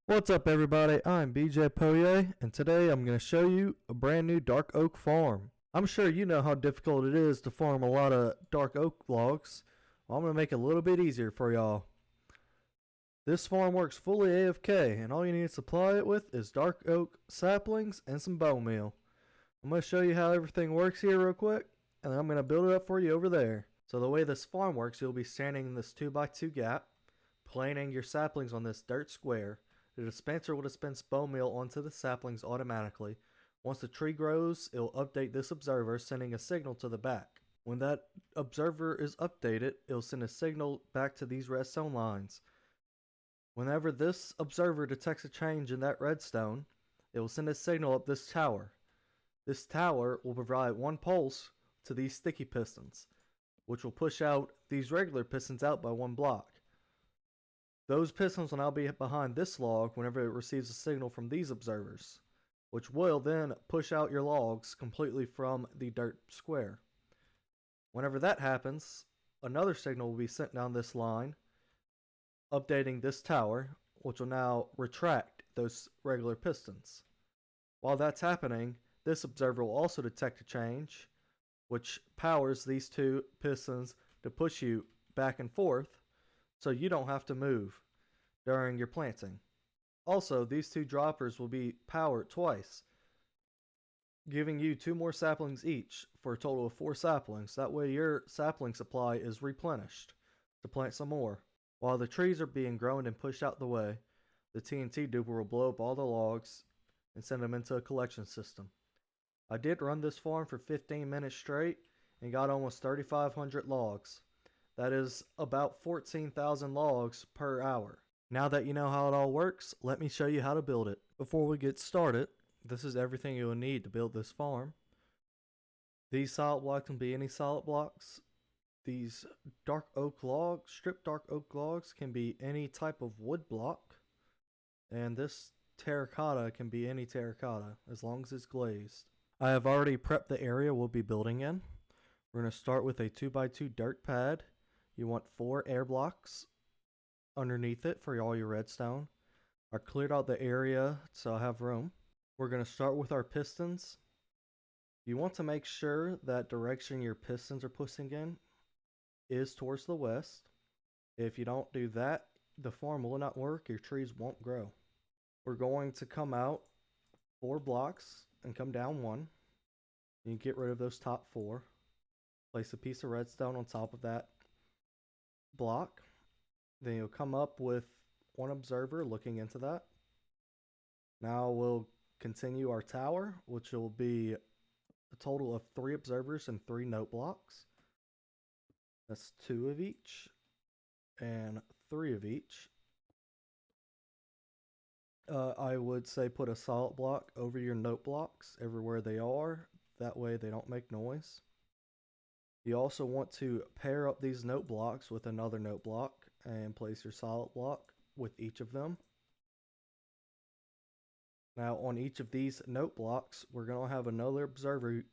What's up, everybody? I'm BJ Poye, and today I'm going to show you a brand new dark oak farm. I'm sure you know how difficult it is to farm a lot of dark oak logs. Well, I'm going to make it a little bit easier for y'all. This farm works fully AFK, and all you need to supply it with is dark oak saplings and some bone meal. I'm going to show you how everything works here real quick, and then I'm going to build it up for you over there. So the way this farm works, you'll be standing in this 2x2 gap, planting your saplings on this dirt square. The dispenser will dispense bone meal onto the saplings automatically. Once the tree grows, it will update this observer, sending a signal to the back. When that observer is updated, it will send a signal back to these redstone lines. Whenever this observer detects a change in that redstone, it will send a signal up this tower. This tower will provide one pulse to these sticky pistons, which will push out these regular pistons out by one block. Those pistons will now be behind this log whenever it receives a signal from these observers, which will then push out your logs completely from the dirt square. Whenever that happens, another signal will be sent down this line, updating this tower, which will now retract those regular pistons. While that's happening, this observer will also detect a change, which powers these two pistons to push you back and forth so you don't have to move during your planting. Also, these two droppers will be powered twice, giving you 2 more saplings each for a total of 4 saplings. That way your sapling supply is replenished to plant some more. While the trees are being grown and pushed out the way, the TNT duper will blow up all the logs and send them into a collection system. I did run this farm for 15 minutes straight and got almost 3,500 logs. That is about 14,000 logs per hour. Now that you know how it all works, let me show you how to build it. Before we get started, this is everything you will need to build this farm. These solid blocks can be any solid blocks. These stripped dark oak logs can be any type of wood block. And this terracotta can be any terracotta, as long as it's glazed. I have already prepped the area we'll be building in. We're going to start with a 2x2 dirt pad. You want 4 air blocks underneath it for all your redstone. I cleared out the area so I have room. We're going to start with our pistons. You want to make sure that direction your pistons are pushing in is towards the west. If you don't do that, the farm will not work, your trees won't grow. We're going to come out 4 blocks and come down 1. You get rid of those top 4. Place a piece of redstone on top of that block. Then you'll come up with 1 observer looking into that. Now we'll continue our tower, which will be a total of 3 observers and 3 note blocks. That's 2 of each and 3 of each. I would say put a solid block over your note blocks everywhere they are. That way they don't make noise. You also want to pair up these note blocks with another note block and place your solid block with each of them. Now on each of these note blocks, we're going to have another observer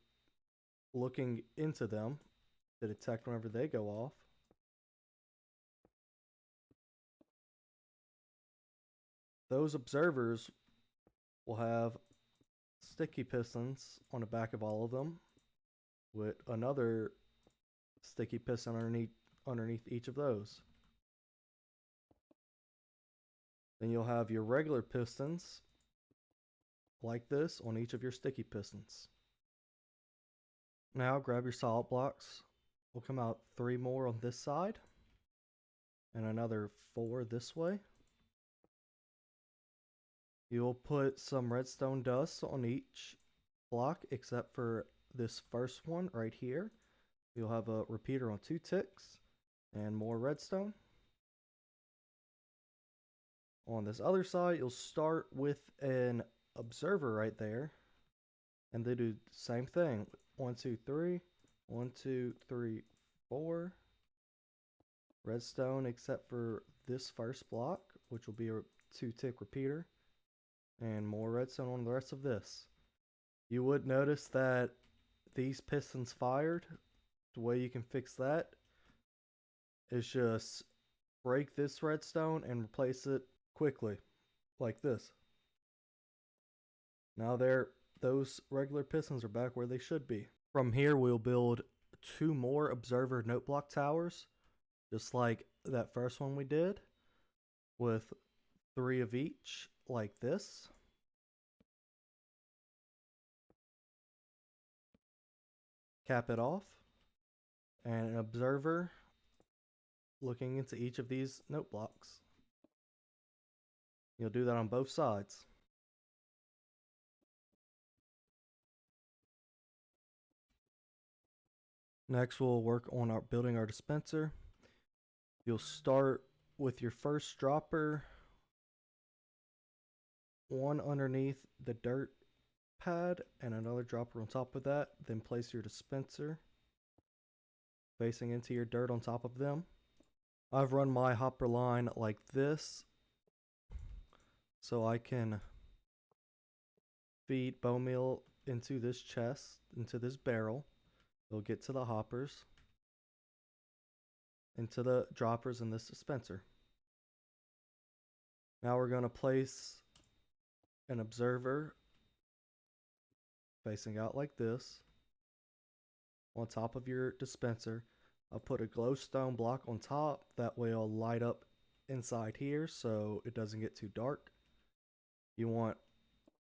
looking into them to detect whenever they go off. Those observers will have sticky pistons on the back of all of them with another sticky piston underneath each of those. Then you'll have your regular pistons like this on each of your sticky pistons. Now grab your solid blocks. We'll come out 3 more on this side and another 4 this way. You'll put some redstone dust on each block except for this first one right here. You'll have a repeater on 2 ticks and more redstone. On this other side, you'll start with an observer right there, and they do the same thing. 1, 2, 3, 1, 2, 3, 4. Redstone except for this first block, which will be a 2-tick repeater, and more redstone on the rest of this. You would notice that these pistons fired. The way you can fix that is just break this redstone and replace it quickly. like this. Now those regular pistons are back where they should be. From here, we'll build 2 more observer note block towers, just like that first one we did, with 3 of each, like this. Cap it off, and an observer looking into each of these note blocks. You'll do that on both sides. Next, we'll work on building our dispenser. You'll start with your first dropper, one underneath the dirt pad and another dropper on top of that. Then place your dispenser facing into your dirt on top of them. I've run my hopper line like this so I can feed bone meal into this chest, into this barrel. It'll get to the hoppers, into the droppers in this dispenser. Now we're going to place an observer facing out like this on top of your dispenser. I'll put a glowstone block on top, that way it'll light up inside here so it doesn't get too dark. You want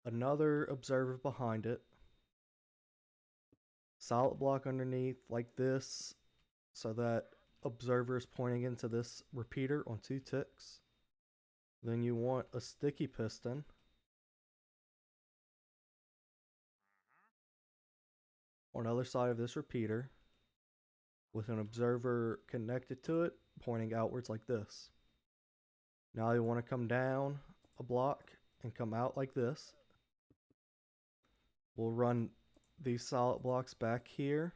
another observer behind it, solid block underneath like this so that observer is pointing into this repeater on 2 ticks. Then you want a sticky piston on the other side of this repeater with an observer connected to it pointing outwards like this. Now you want to come down a block and come out like this. We'll run these solid blocks back here,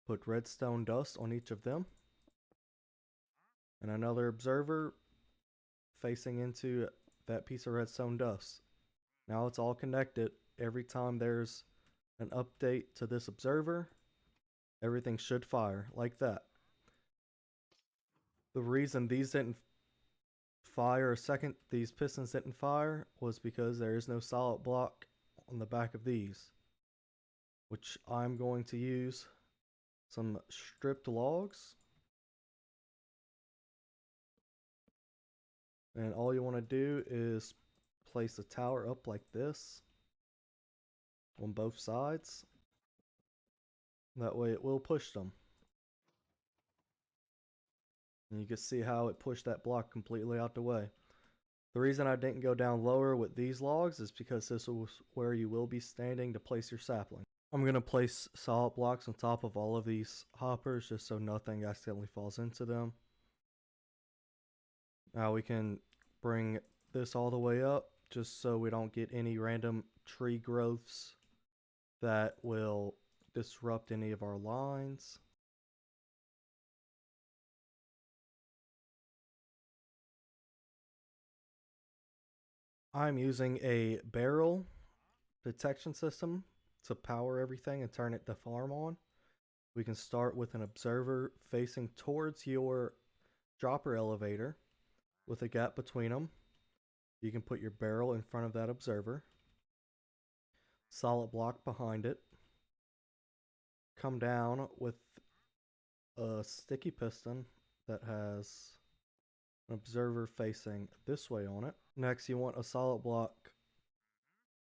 put redstone dust on each of them, and another observer facing into that piece of redstone dust. Now it's all connected. Every time there's an update to this observer, everything should fire like that. The reason these didn't fire these pistons didn't fire was because there is no solid block on the back of these, which I'm going to use some stripped logs. And all you want to do is place the tower up like this on both sides. That way it will push them. And you can see how it pushed that block completely out the way. The reason I didn't go down lower with these logs is because this is where you will be standing to place your sapling. I'm going to place solid blocks on top of all of these hoppers just so nothing accidentally falls into them. Now we can bring this all the way up just so we don't get any random tree growths that will disrupt any of our lines. I'm using a barrel detection system to power everything and turn it to farm on. We can start with an observer facing towards your dropper elevator with a gap between them. You can put your barrel in front of that observer, solid block behind it, come down with a sticky piston that has an observer facing this way on it. Next, you want a solid block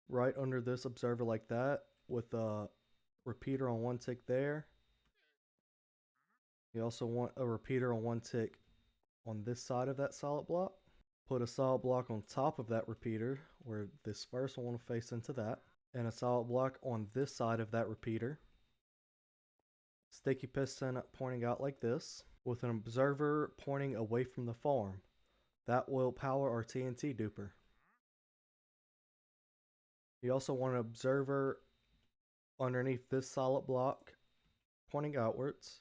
right under this observer like that with a repeater on 1 tick there. You also want a repeater on 1 tick on this side of that solid block. Put a solid block on top of that repeater where this first one will face into that, and a solid block on this side of that repeater. Sticky piston pointing out like this with an observer pointing away from the farm. That will power our TNT duper. You also want an observer underneath this solid block pointing outwards,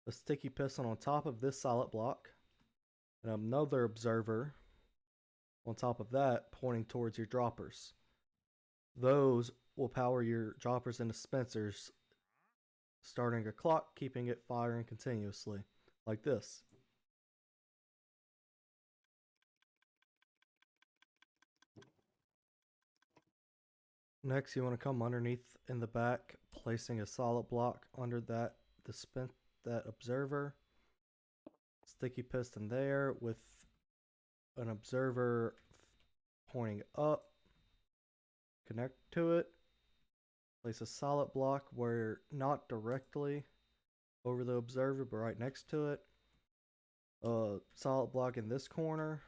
a sticky piston on top of this solid block, and another observer on top of that pointing towards your droppers. Those will power your droppers and dispensers, starting a clock, keeping it firing continuously, like this. Next, you want to come underneath in the back, placing a solid block under that observer. Sticky piston there with an observer pointing up. Connect to it. Place a solid block where not directly over the observer, but right next to it. A solid block in this corner.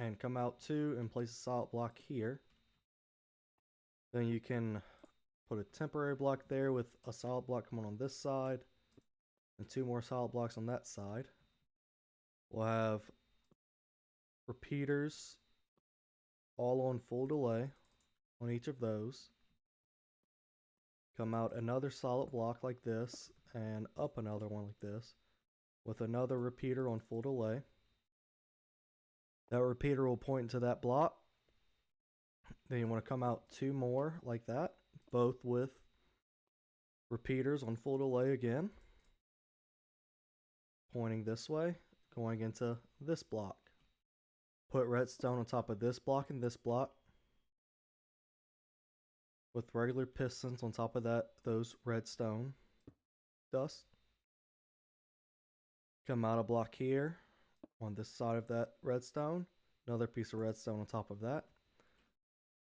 And come out too and place a solid block here. Then you can put a temporary block there with a solid block coming on this side and two more solid blocks on that side. We'll have repeaters all on full delay on each of those. Come out another solid block like this and up another one like this with another repeater on full delay. That repeater will point to that block. Then you want to come out two more like that, both with repeaters on full delay again, pointing this way, going into this block. Put redstone on top of this block and this block with regular pistons on top of those redstone dust. Come out a block here on this side of that redstone, another piece of redstone on top of that.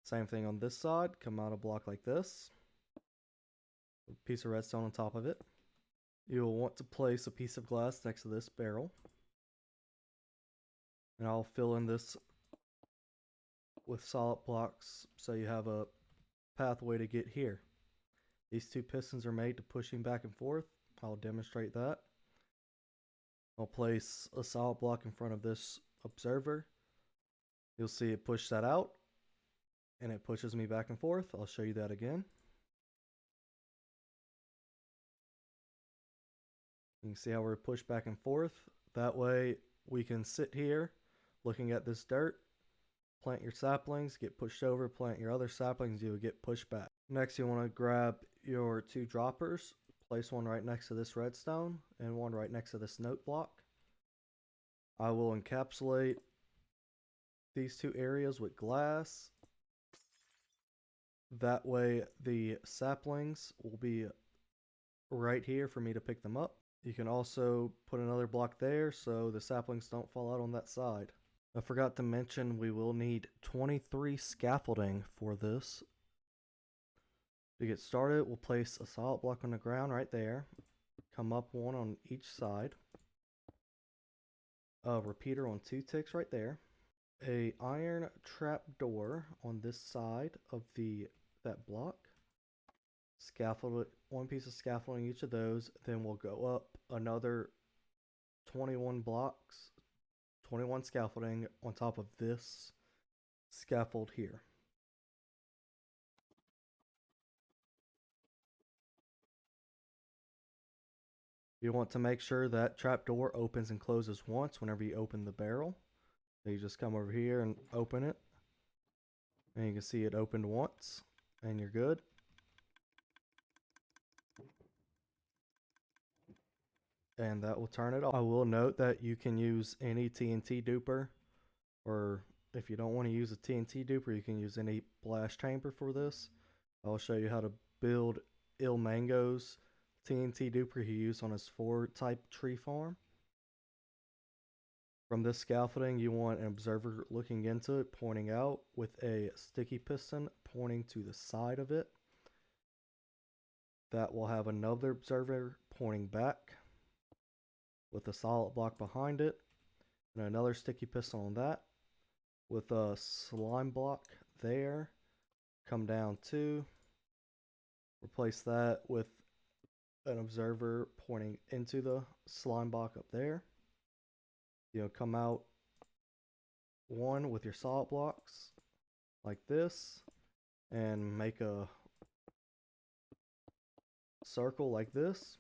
Same thing on this side, come out a block like this, a piece of redstone on top of it. You'll want to place a piece of glass next to this barrel. And I'll fill in this with solid blocks so you have a pathway to get here. These two pistons are made to pushing back and forth. I'll demonstrate that. I'll place a solid block in front of this observer. You'll see it push that out and it pushes me back and forth. I'll show you that again. You can see how we're pushed back and forth. That way we can sit here looking at this dirt, plant your saplings, get pushed over, plant your other saplings, you will get pushed back. Next, you want to grab your two droppers, place one right next to this redstone and one right next to this note block. I will encapsulate these two areas with glass. That way the saplings will be right here for me to pick them up. You can also put another block there so the saplings don't fall out on that side. I forgot to mention we will need 23 scaffolding for this. To get started, we'll place a solid block on the ground right there. Come up one on each side. A repeater on 2 ticks right there. A iron trap door on this side of that block. Scaffold, one piece of scaffolding each of those. Then we'll go up another 21 blocks, 21 scaffolding on top of this scaffold here. You want to make sure that trapdoor opens and closes once whenever you open the barrel. So you just come over here and open it. And you can see it opened once and you're good. And that will turn it off. I will note that you can use any TNT duper, or if you don't want to use a TNT duper, you can use any blast chamber for this. I'll show you how to build Ilmango's TNT duper he used on his 4 type tree farm. From this scaffolding, you want an observer looking into it, pointing out with a sticky piston pointing to the side of it. That will have another observer pointing back with a solid block behind it, and another sticky piston on that with a slime block there. Come down to replace that with an observer pointing into the slime block up there. You'll come out one with your solid blocks like this and make a circle like this,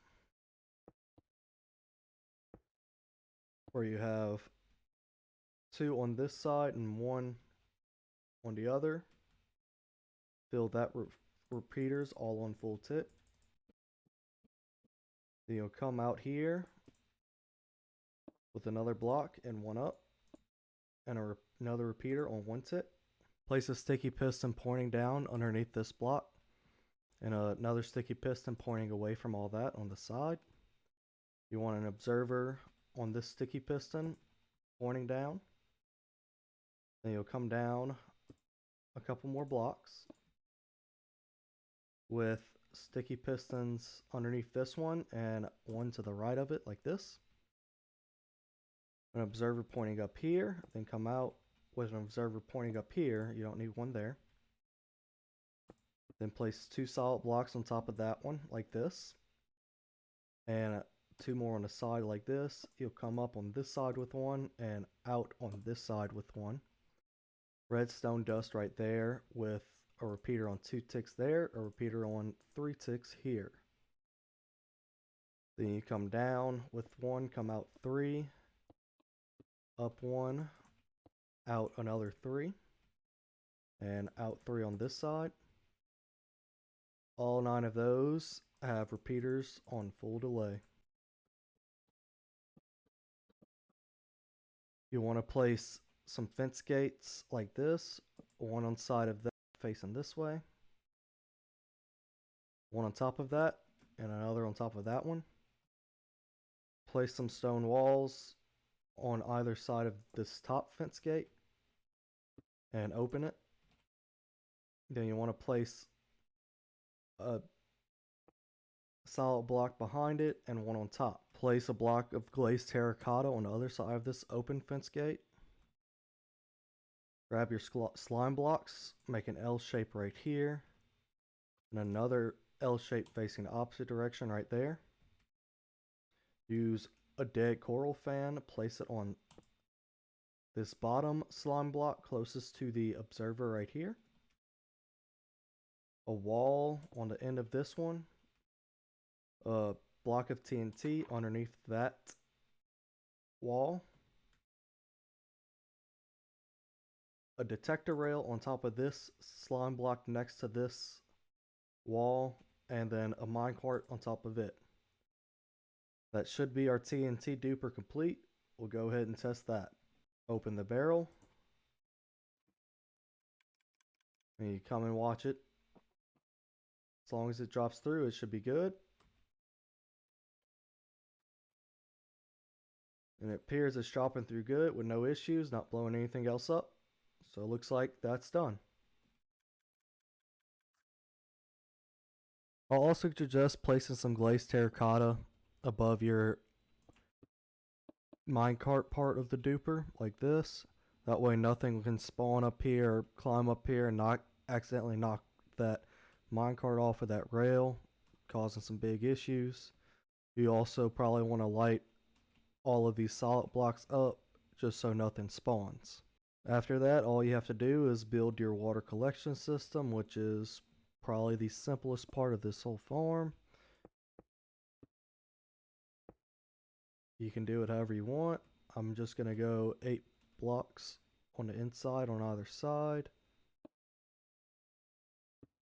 where you have 2 on this side and 1 on the other. Fill that repeaters all on full tip. Then you'll come out here with another block and one up, and another repeater on 1 tip. Place a sticky piston pointing down underneath this block, and another sticky piston pointing away from all that on the side. You want an observer on this sticky piston pointing down. Then you'll come down a couple more blocks with sticky pistons underneath this one and one to the right of it like this. An observer pointing up here, then come out with an observer pointing up here. You don't need one there. Then place two solid blocks on top of that one like this, and two more on the side like this. You'll come up on this side with one and out on this side with one. Redstone dust right there with a repeater on 2 ticks there, a repeater on 3 ticks here. Then you come down with one, come out 3, up 1, out another 3, and out 3 on this side. All 9 of those have repeaters on full delay. You want to place some fence gates like this, one on side of that facing this way, one on top of that, and another on top of that one. Place some stone walls on either side of this top fence gate and open it. Then you want to place a solid block behind it and one on top. Place a block of glazed terracotta on the other side of this open fence gate. Grab your slime blocks, make an L shape right here, and another L shape facing the opposite direction right there. Use a dead coral fan, place it on this bottom slime block closest to the observer right here. A wall on the end of this one. A block of TNT underneath that wall. A detector rail on top of this slime block next to this wall, and then a minecart on top of it. That should be our TNT duper complete. We'll go ahead and test that. Open the barrel. And you come and watch it. As long as it drops through, it should be good. And it appears it's dropping through good with no issues, not blowing anything else up. So it looks like that's done. I'll also suggest placing some glazed terracotta above your minecart part of the duper, like this. That way nothing can spawn up here or climb up here and accidentally knock that minecart off of that rail, causing some big issues. You also probably want to light all of these solid blocks up just so nothing spawns. After that, all you have to do is build your water collection system, which is probably the simplest part of this whole farm. You can do it however you want. I'm just going to go 8 blocks on the inside on either side,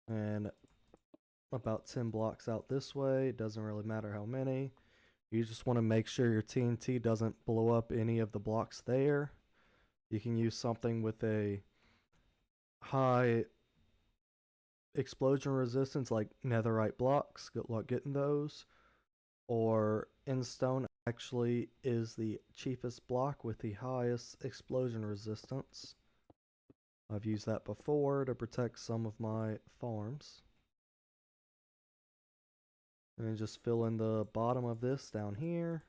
and about 10 blocks out this way. It doesn't really matter how many. You just want to make sure your TNT doesn't blow up any of the blocks there. You can use something with a high explosion resistance like netherite blocks. Good luck getting those. Or endstone actually is the cheapest block with the highest explosion resistance. I've used that before to protect some of my farms. And just fill in the bottom of this down here.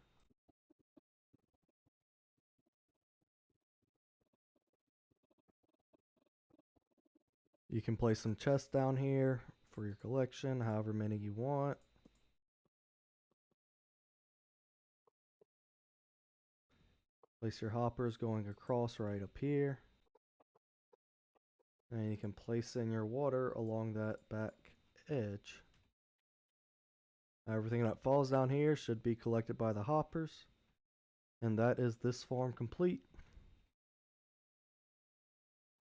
You can place some chests down here for your collection, however many you want. Place your hoppers going across right up here. And you can place in your water along that back edge. Everything that falls down here should be collected by the hoppers. And that is this farm complete.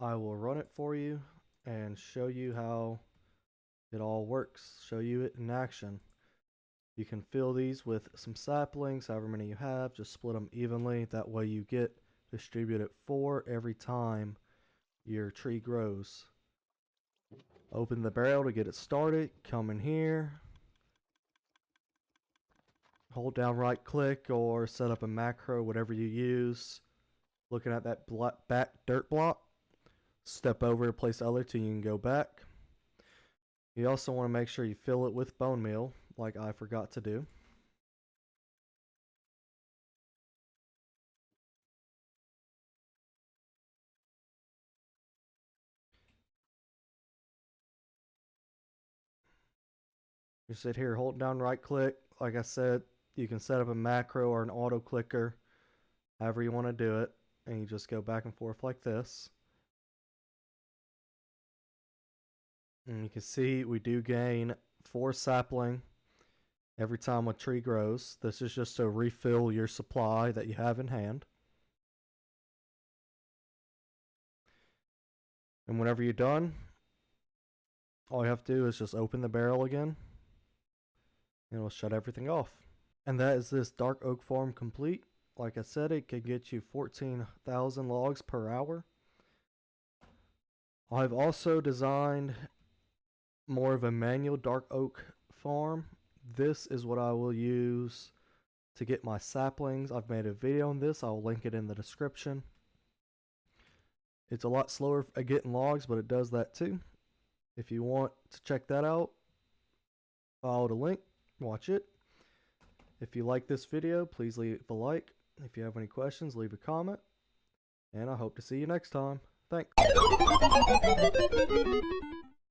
I will run it for you and show you how it all works, show you it in action. You can fill these with some saplings, however many you have, just split them evenly. That way you get distributed 4 every time your tree grows. Open the barrel to get it started. Come in here. Hold down right click or set up a macro, whatever you use. Looking at that back dirt block. Step over to place other till you can go back. You also want to make sure you fill it with bone meal, like I forgot to do. You sit here, hold down right click. Like I said, you can set up a macro or an auto clicker, however you want to do it. And you just go back and forth like this. And you can see we do gain 4 sapling every time a tree grows. This is just to refill your supply that you have in hand. And whenever you're done, all you have to do is just open the barrel again. And it'll shut everything off. And that is this dark oak farm complete. Like I said, it can get you 14,000 logs per hour. I've also designed more of a manual dark oak farm. This is what I will use to get my saplings. I've made a video on this. I'll link it in the description. It's a lot slower at getting logs, but it does that too. If you want to check that out, follow the link, watch it. If you like this video, please leave a like. If you have any questions, leave a comment. And I hope to see you next time. Thanks.